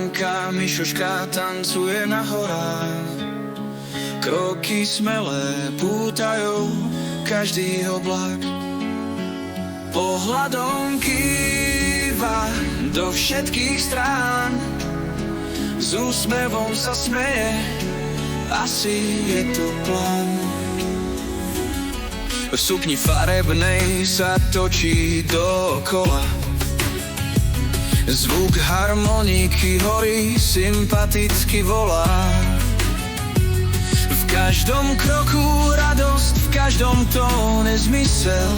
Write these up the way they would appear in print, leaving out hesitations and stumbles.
Hanka Mišoška tancuje na horách. Kroky smelé pútajú každý oblak. Pohľadom kýva do všetkých strán. S úsmevom sa smeje, asi je to plán. V sukni farebnej sa točí dookola. Zvuk harmoniky horí, sympaticky volá. V každom kroku radosť, v každom tóne zmysel.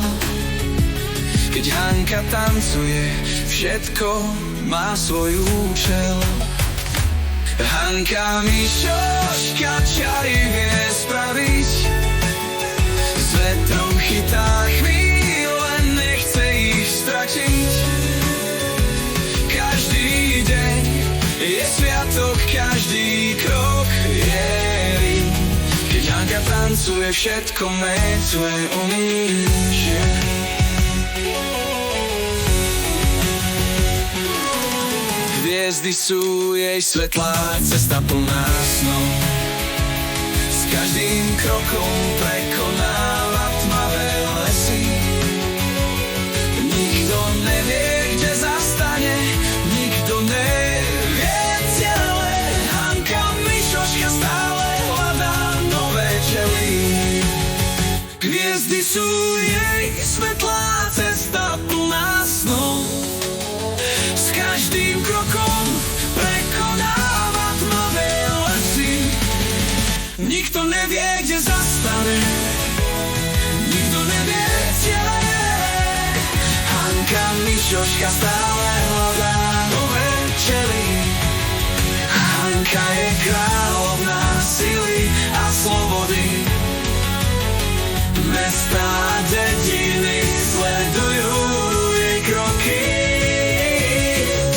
Keď Hanka tancuje, všetko má svoj účel. Hanka Mišoška čary vie spraviť. S vetrom chytá chvíle, nechce ich stratiť. Každý deň je sviatok, každý krok je rím. Keď Hanka tancuje, všetko mecuje umíže. Hviezdy sú jej svetlá cesta plná snov. S každým krokom prekonáva tmavé lesy. Nikto nevie, kde zastane, nikto nevie ciele. Hanka Mišoška stále hľadá nové čely. Hviezdy sú jej svetlá cesta plná snov. S každým krokom prekonáva tmavé lesy. Nikto nevie, kde zastane, nikto nevie ciele. Hanka Mišoška stále hľadá nové čely. Hanka je kráľovná sily a slobody. Mestá a dediny sledujú jej kroky.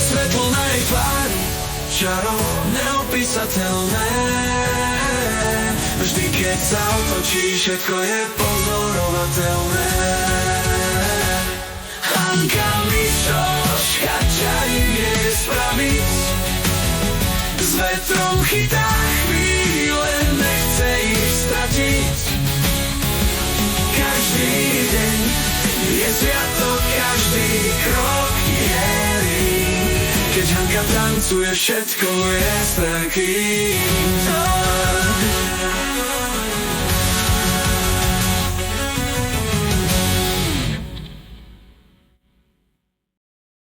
Svetlo na jej tvári, čaro neopísateľné. Vždy keď sa otočí, všetko je pozorovateľné. Hanka Mišoška čary vie spraviť. S vetrom chytá chvíle, nechce ich stratiť. Každý deň je sviatok, každý krok je rím. Keď Hanka tancuje, všetko je strachy.